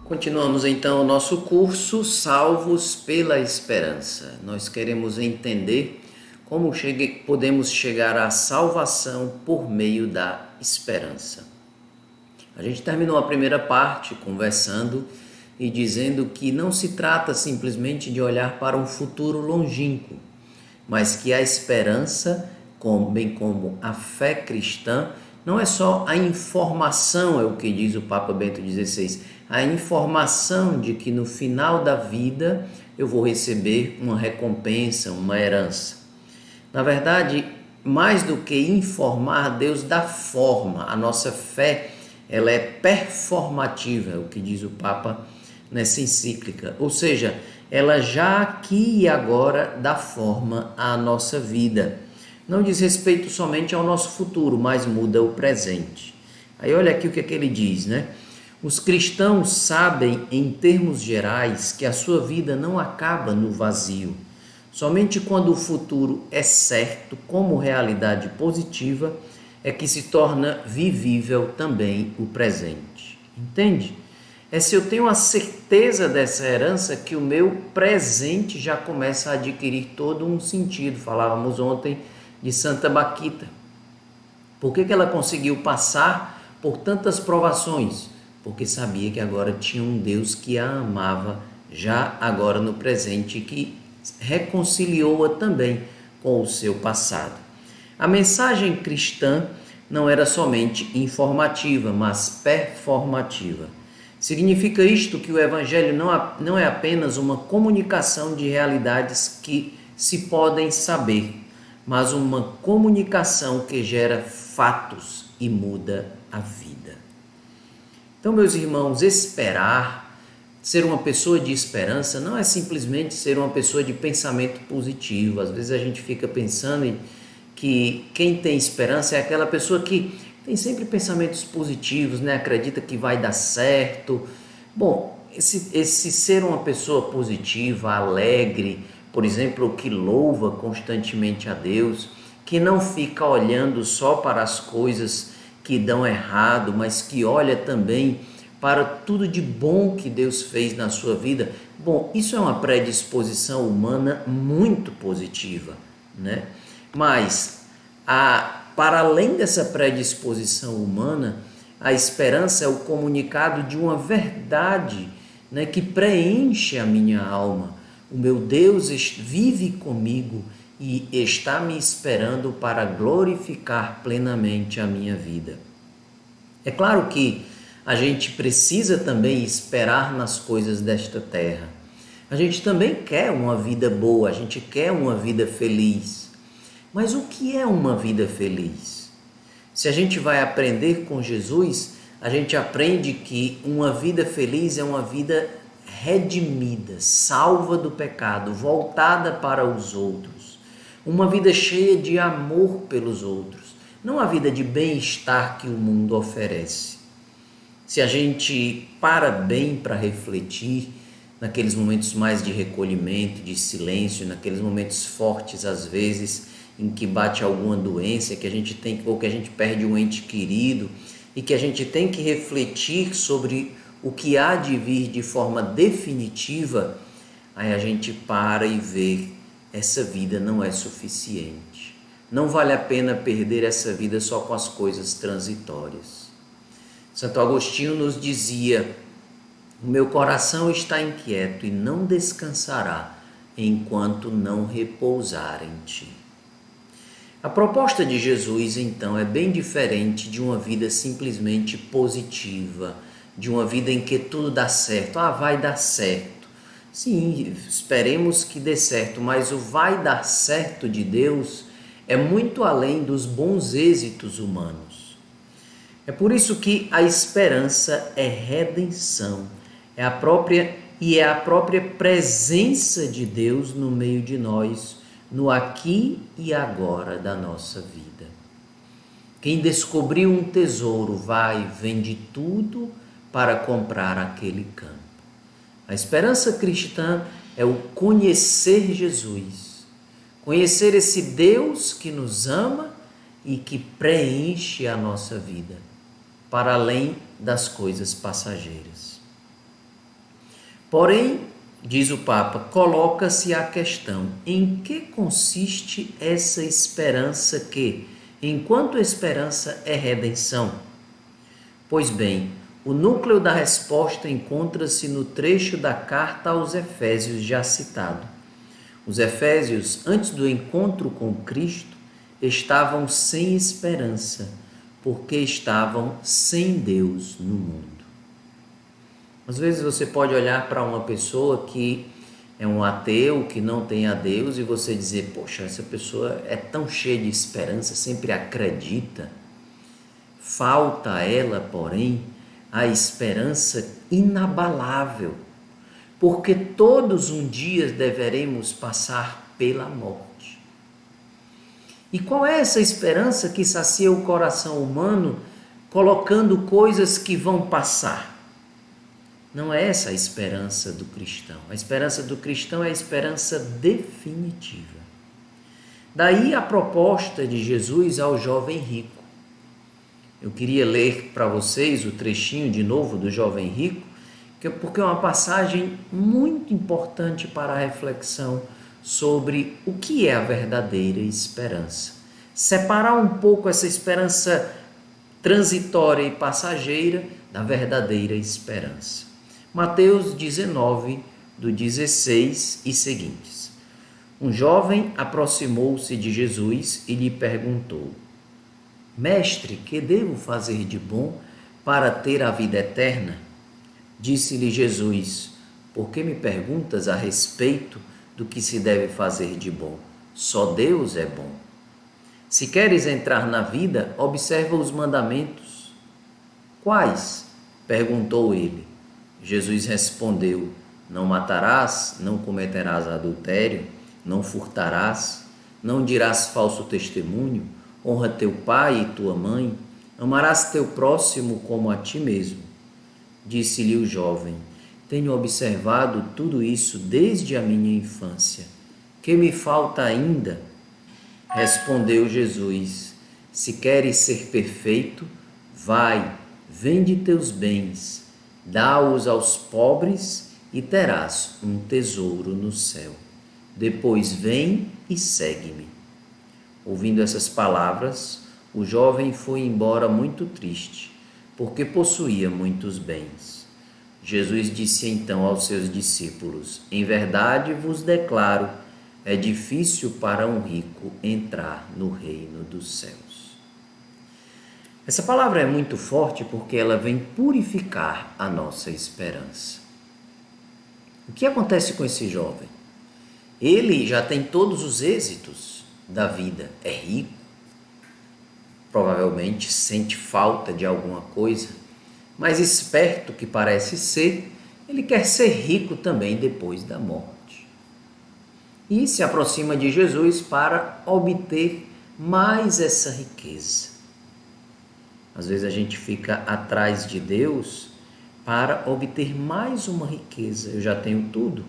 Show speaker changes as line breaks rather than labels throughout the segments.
Continuamos então o nosso curso Salvos pela Esperança. Nós queremos entender como podemos chegar à salvação por meio da esperança. A gente terminou a primeira parte conversando e dizendo que não se trata simplesmente de olhar para um futuro longínquo, mas que a esperança, bem como a fé cristã, não é só a informação, é o que diz o Papa Bento XVI, a informação de que no final da vida eu vou receber uma recompensa, uma herança. Na verdade, mais do que informar, Deus dá forma. A nossa fé, ela é performativa, é o que diz o Papa nessa encíclica. Ou seja, ela já aqui e agora dá forma à nossa vida. Não diz respeito somente ao nosso futuro, mas muda o presente. Aí olha aqui o que é que ele diz, né? Os cristãos sabem, em termos gerais, que a sua vida não acaba no vazio. Somente quando o futuro é certo, como realidade positiva, é que se torna vivível também o presente. Entende? É se eu tenho a certeza dessa herança que o meu presente já começa a adquirir todo um sentido. Falávamos ontem de Santa Baquita. Por que ela conseguiu passar por tantas provações? Porque sabia que agora tinha um Deus que a amava já agora no presente, que reconciliou-a também com o seu passado. A mensagem cristã não era somente informativa, mas performativa. Significa isto que o Evangelho não é apenas uma comunicação de realidades que se podem saber, mas uma comunicação que gera fatos e muda a vida. Então, meus irmãos, esperar, ser uma pessoa de esperança, não é simplesmente ser uma pessoa de pensamento positivo. Às vezes a gente fica pensando que quem tem esperança é aquela pessoa que tem sempre pensamentos positivos, né? Acredita que vai dar certo. Bom, esse ser uma pessoa positiva, alegre, por exemplo, que louva constantemente a Deus, que não fica olhando só para as coisas que dão errado, mas que olha também para tudo de bom que Deus fez na sua vida. Bom, isso é uma predisposição humana muito positiva, né? Mas, para além dessa predisposição humana, a esperança é o comunicado de uma verdade, né, que preenche a minha alma. O meu Deus vive comigo e está me esperando para glorificar plenamente a minha vida. É claro que a gente precisa também esperar nas coisas desta terra. A gente também quer uma vida boa, a gente quer uma vida feliz. Mas o que é uma vida feliz? Se a gente vai aprender com Jesus, a gente aprende que uma vida feliz é uma vida redimida, salva do pecado, voltada para os outros. Uma vida cheia de amor pelos outros, não a vida de bem-estar que o mundo oferece. Se a gente para bem para refletir, naqueles momentos mais de recolhimento, de silêncio, naqueles momentos fortes às vezes, em que bate alguma doença, que a gente tem, ou que a gente perde um ente querido, e que a gente tem que refletir sobre o que há de vir de forma definitiva, aí a gente para e vê, essa vida não é suficiente. Não vale a pena perder essa vida só com as coisas transitórias. Santo Agostinho nos dizia: o meu coração está inquieto e não descansará enquanto não repousar em ti. A proposta de Jesus, então, é bem diferente de uma vida simplesmente positiva, de uma vida em que tudo dá certo. Vai dar certo. Sim, esperemos que dê certo, mas o vai dar certo de Deus é muito além dos bons êxitos humanos. É por isso que a esperança é redenção, é a própria presença de Deus no meio de nós, no aqui e agora da nossa vida. Quem descobriu um tesouro vai e vende tudo para comprar aquele campo. A esperança cristã é o conhecer Jesus, conhecer esse Deus que nos ama e que preenche a nossa vida, para além das coisas passageiras. Porém, diz o Papa, coloca-se a questão: em que consiste essa esperança que, enquanto esperança, é redenção? Pois bem, o núcleo da resposta encontra-se no trecho da carta aos Efésios já citado. Os Efésios, antes do encontro com Cristo, estavam sem esperança, porque estavam sem Deus no mundo. Às vezes você pode olhar para uma pessoa que é um ateu, que não tem a Deus, e você dizer: poxa, essa pessoa é tão cheia de esperança, sempre acredita. Falta a ela, porém, a esperança inabalável, porque todos um dia deveremos passar pela morte. E qual é essa esperança que sacia o coração humano, colocando coisas que vão passar? Não é essa a esperança do cristão. A esperança do cristão é a esperança definitiva. Daí a proposta de Jesus ao jovem rico. Eu queria ler para vocês o trechinho de novo do jovem rico, porque é uma passagem muito importante para a reflexão sobre o que é a verdadeira esperança. Separar um pouco essa esperança transitória e passageira da verdadeira esperança. Mateus 19, do 16 e seguintes. Um jovem aproximou-se de Jesus e lhe perguntou: Mestre, que devo fazer de bom para ter a vida eterna? Disse-lhe Jesus: por que me perguntas a respeito do que se deve fazer de bom? Só Deus é bom. Se queres entrar na vida, observa os mandamentos. Quais? Perguntou ele. Jesus respondeu: não matarás, não cometerás adultério, não furtarás, não dirás falso testemunho, honra teu pai e tua mãe, amarás teu próximo como a ti mesmo. Disse-lhe o jovem: tenho observado tudo isso desde a minha infância. Que me falta ainda? Respondeu Jesus: se queres ser perfeito, vai, vende teus bens, dá-os aos pobres e terás um tesouro no céu. Depois vem e segue-me. Ouvindo essas palavras, o jovem foi embora muito triste, porque possuía muitos bens. Jesus disse então aos seus discípulos: em verdade vos declaro, é difícil para um rico entrar no reino dos céus. Essa palavra é muito forte porque ela vem purificar a nossa esperança. O que acontece com esse jovem? Ele já tem todos os êxitos da vida, é rico, provavelmente sente falta de alguma coisa, mas esperto que parece ser, ele quer ser rico também depois da morte. E se aproxima de Jesus para obter mais essa riqueza. Às vezes a gente fica atrás de Deus para obter mais uma riqueza. Eu já tenho tudo.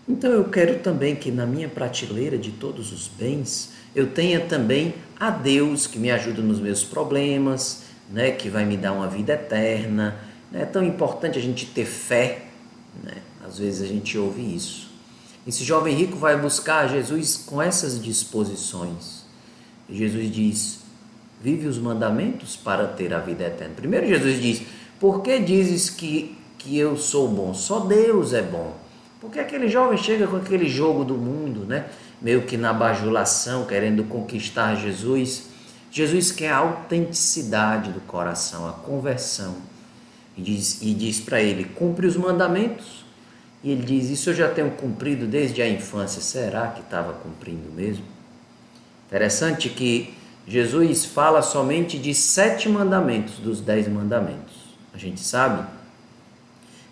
Então eu quero também que na minha prateleira de todos os bens, eu tenha também a Deus que me ajuda nos meus problemas, né, que vai me dar uma vida eterna. É tão importante a gente ter fé, né? Às vezes a gente ouve isso. Esse jovem rico vai buscar Jesus com essas disposições. E Jesus diz: vive os mandamentos para ter a vida eterna. Primeiro Jesus diz: por que dizes que eu sou bom? Só Deus é bom. Porque aquele jovem chega com aquele jogo do mundo, né? Meio que na bajulação, querendo conquistar Jesus. Jesus quer a autenticidade do coração, a conversão. E diz para ele: cumpre os mandamentos. E ele diz: isso eu já tenho cumprido desde a infância. Será que estava cumprindo mesmo? Interessante que Jesus fala somente de 7 mandamentos dos 10 mandamentos. A gente sabe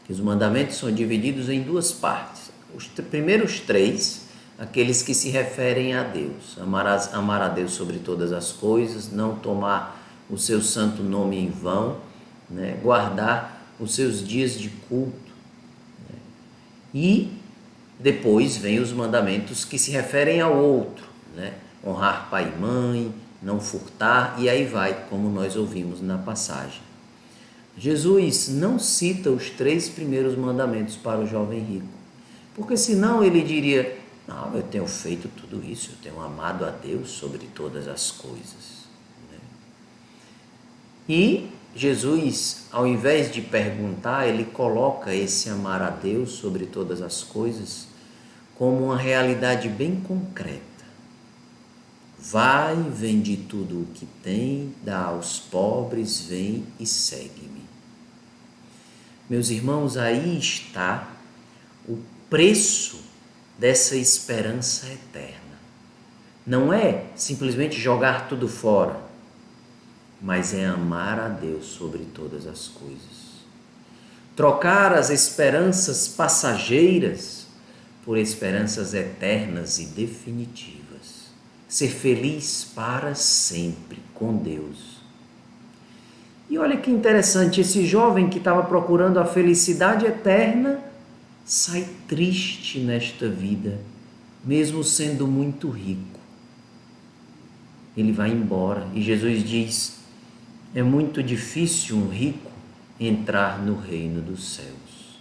que os mandamentos são divididos em 2 partes. Os primeiros 3, aqueles que se referem a Deus. Amar a Deus sobre todas as coisas, não tomar o seu santo nome em vão, né? Guardar os seus dias de culto. Né? E depois vem os mandamentos que se referem ao outro, né? Honrar pai e mãe, não furtar, e aí vai, como nós ouvimos na passagem. Jesus não cita os 3 primeiros mandamentos para o jovem rico, porque senão ele diria: não, eu tenho feito tudo isso, eu tenho amado a Deus sobre todas as coisas. E Jesus, ao invés de perguntar, ele coloca esse amar a Deus sobre todas as coisas como uma realidade bem concreta. Vai, vende tudo o que tem, dá aos pobres, vem e segue-me. Meus irmãos, aí está o preço dessa esperança eterna. Não é simplesmente jogar tudo fora, mas é amar a Deus sobre todas as coisas. Trocar as esperanças passageiras por esperanças eternas e definitivas. Ser feliz para sempre com Deus. E olha que interessante, esse jovem que estava procurando a felicidade eterna sai triste nesta vida, mesmo sendo muito rico. Ele vai embora e Jesus diz: é muito difícil um rico entrar no reino dos céus.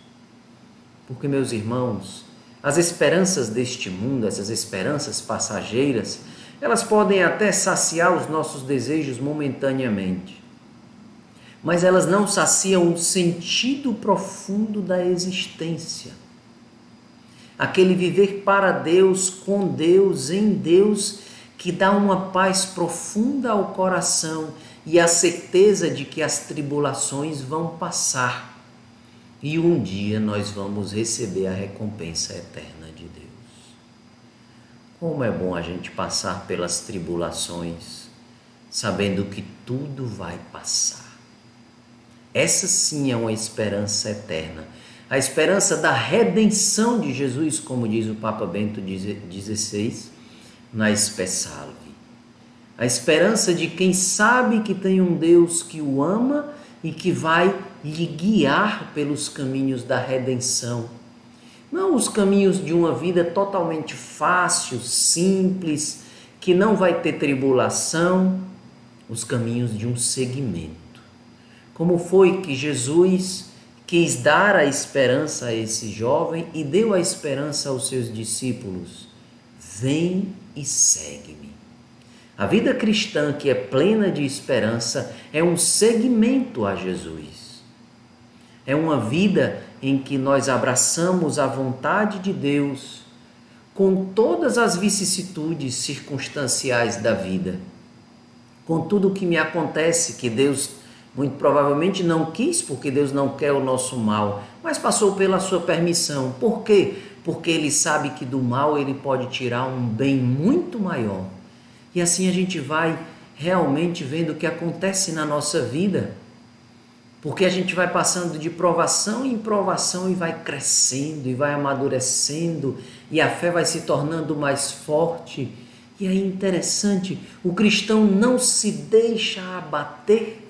Porque, meus irmãos, as esperanças deste mundo, essas esperanças passageiras, elas podem até saciar os nossos desejos momentaneamente, mas elas não saciam o sentido profundo da existência. Aquele viver para Deus, com Deus, em Deus, que dá uma paz profunda ao coração e a certeza de que as tribulações vão passar e um dia nós vamos receber a recompensa eterna de Deus. Como é bom a gente passar pelas tribulações, sabendo que tudo vai passar. Essa sim é uma esperança eterna. A esperança da redenção de Jesus, como diz o Papa Bento XVI, na Spe Salvi. A esperança de quem sabe que tem um Deus que o ama e que vai lhe guiar pelos caminhos da redenção. Não os caminhos de uma vida totalmente fácil, simples, que não vai ter tribulação, os caminhos de um seguimento. Como foi que Jesus quis dar a esperança a esse jovem e deu a esperança aos seus discípulos? Vem e segue-me. A vida cristã, que é plena de esperança, é um seguimento a Jesus. É uma vida em que nós abraçamos a vontade de Deus com todas as vicissitudes circunstanciais da vida, com tudo o que me acontece, que Deus muito provavelmente não quis, porque Deus não quer o nosso mal, mas passou pela sua permissão. Por quê? Porque Ele sabe que do mal Ele pode tirar um bem muito maior. E assim a gente vai realmente vendo o que acontece na nossa vida, porque a gente vai passando de provação em provação e vai crescendo e vai amadurecendo e a fé vai se tornando mais forte. E é interessante, o cristão não se deixa abater,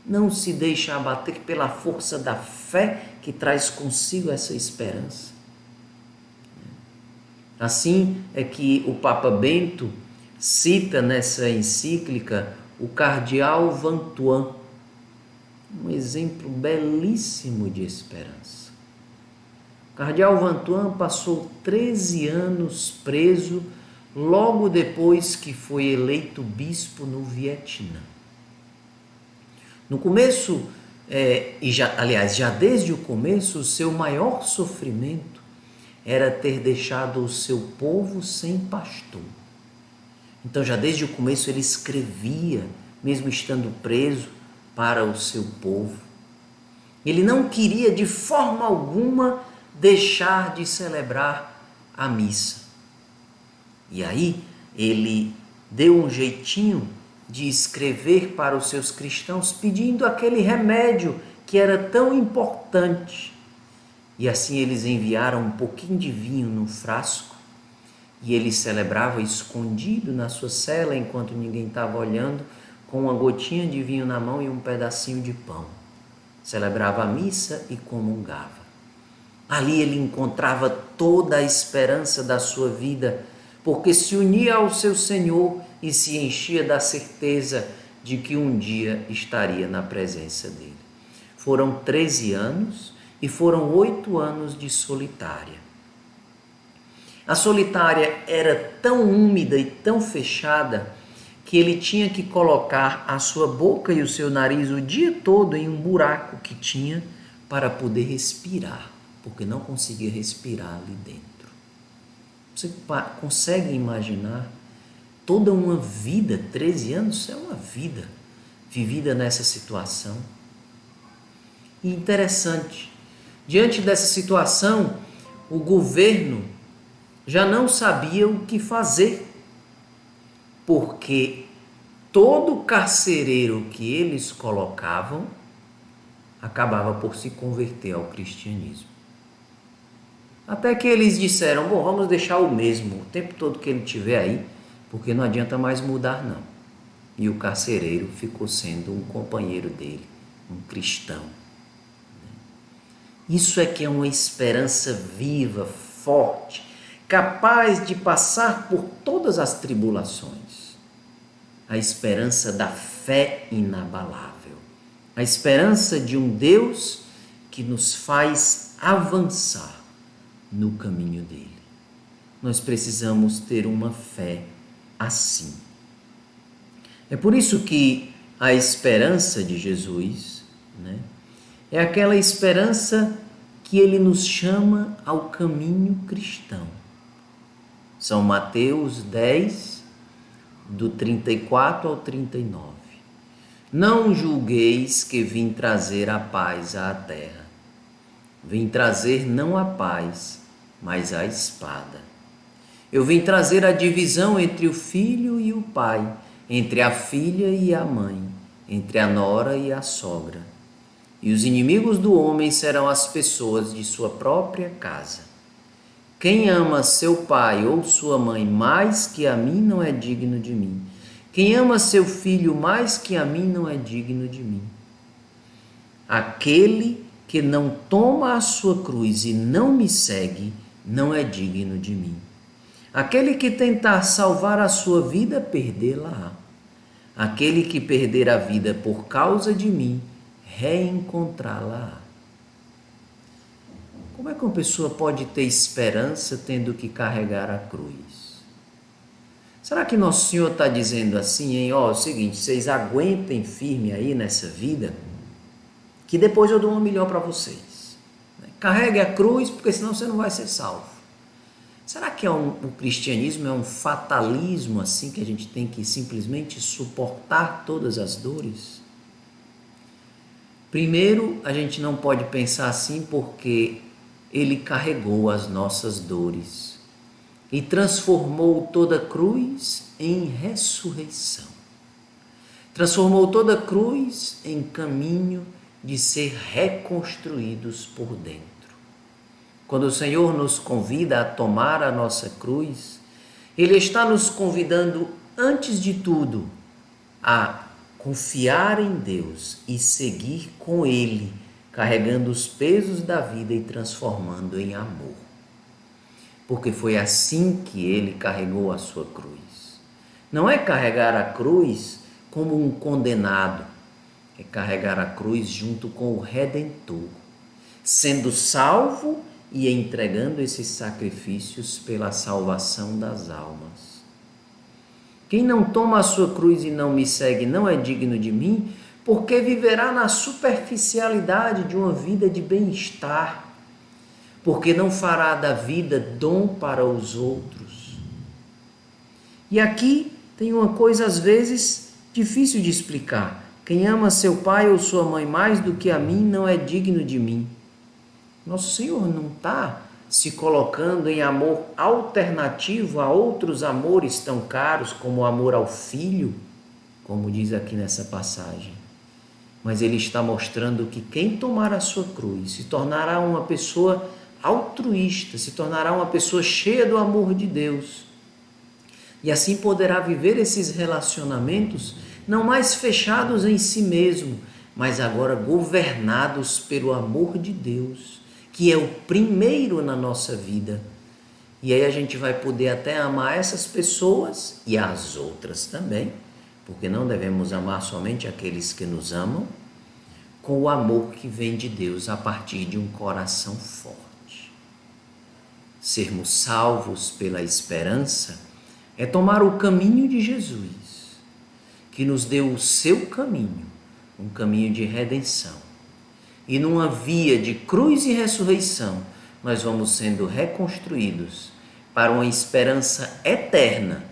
não se deixa abater pela força da fé que traz consigo essa esperança. Assim é que o Papa Bento cita nessa encíclica o cardeal Vantuan, um exemplo belíssimo de esperança. O cardeal Vantuan passou 13 anos preso logo depois que foi eleito bispo no Vietnã. No começo, já desde o começo, o seu maior sofrimento era ter deixado o seu povo sem pastor. Então, já desde o começo, ele escrevia, mesmo estando preso, para o seu povo. Ele não queria de forma alguma deixar de celebrar a missa. E aí, ele deu um jeitinho de escrever para os seus cristãos, pedindo aquele remédio que era tão importante. E assim eles enviaram um pouquinho de vinho no frasco e ele celebrava escondido na sua cela, enquanto ninguém estava olhando, com uma gotinha de vinho na mão e um pedacinho de pão. Celebrava a missa e comungava. Ali ele encontrava toda a esperança da sua vida, porque se unia ao seu Senhor e se enchia da certeza de que um dia estaria na presença dele. Foram 13 anos e foram 8 anos de solitária. A solitária era tão úmida e tão fechada que ele tinha que colocar a sua boca e o seu nariz o dia todo em um buraco que tinha para poder respirar, porque não conseguia respirar ali dentro. Você consegue imaginar toda uma vida, 13 anos é uma vida vivida nessa situação? E interessante, diante dessa situação, o governo já não sabia o que fazer, porque todo carcereiro que eles colocavam acabava por se converter ao cristianismo. Até que eles disseram, bom, vamos deixar o mesmo o tempo todo que ele estiver aí, porque não adianta mais mudar não. E o carcereiro ficou sendo um companheiro dele, um cristão. Isso é que é uma esperança viva, forte, capaz de passar por todas as tribulações. A esperança da fé inabalável. A esperança de um Deus que nos faz avançar no caminho dele. Nós precisamos ter uma fé assim. É por isso que a esperança de Jesus, é aquela esperança que ele nos chama ao caminho cristão. São Mateus 10, do 34 ao 39. Não julgueis que vim trazer a paz à terra. Vim trazer não a paz, mas a espada. Eu vim trazer a divisão entre o filho e o pai, entre a filha e a mãe, entre a nora e a sogra. E os inimigos do homem serão as pessoas de sua própria casa. Quem ama seu pai ou sua mãe mais que a mim não é digno de mim. Quem ama seu filho mais que a mim não é digno de mim. Aquele que não toma a sua cruz e não me segue, não é digno de mim. Aquele que tentar salvar a sua vida, perdê-la-á. Aquele que perder a vida por causa de mim, reencontrá-la-á. Como é que uma pessoa pode ter esperança tendo que carregar a cruz? Será que Nosso Senhor está dizendo assim, é o seguinte, vocês aguentem firme aí nessa vida, que depois eu dou uma melhor para vocês. Carregue a cruz, porque senão você não vai ser salvo. Será que o cristianismo é um fatalismo assim, que a gente tem que simplesmente suportar todas as dores? Primeiro, a gente não pode pensar assim porque ele carregou as nossas dores e transformou toda cruz em ressurreição. Transformou toda cruz em caminho de ser reconstruídos por dentro. Quando o Senhor nos convida a tomar a nossa cruz, Ele está nos convidando, antes de tudo, a confiar em Deus e seguir com Ele, carregando os pesos da vida e transformando em amor. Porque foi assim que Ele carregou a sua cruz. Não é carregar a cruz como um condenado, é carregar a cruz junto com o Redentor, sendo salvo e entregando esses sacrifícios pela salvação das almas. Quem não toma a sua cruz e não me segue não é digno de mim, porque viverá na superficialidade de uma vida de bem-estar, porque não fará da vida dom para os outros. E aqui tem uma coisa às vezes difícil de explicar. Quem ama seu pai ou sua mãe mais do que a mim não é digno de mim. Nosso Senhor não está se colocando em amor alternativo a outros amores tão caros como o amor ao filho, como diz aqui nessa passagem. Mas Ele está mostrando que quem tomar a sua cruz se tornará uma pessoa altruísta, se tornará uma pessoa cheia do amor de Deus. E assim poderá viver esses relacionamentos não mais fechados em si mesmo, mas agora governados pelo amor de Deus, que é o primeiro na nossa vida. E aí a gente vai poder até amar essas pessoas e as outras também, porque não devemos amar somente aqueles que nos amam, com o amor que vem de Deus a partir de um coração forte. Sermos salvos pela esperança é tomar o caminho de Jesus, que nos deu o seu caminho, um caminho de redenção. E numa via de cruz e ressurreição, nós vamos sendo reconstruídos para uma esperança eterna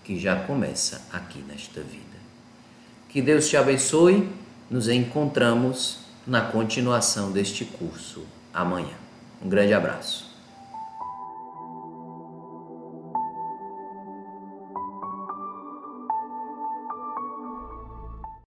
que já começa aqui nesta vida. Que Deus te abençoe. Nos encontramos na continuação deste curso amanhã. Um grande abraço.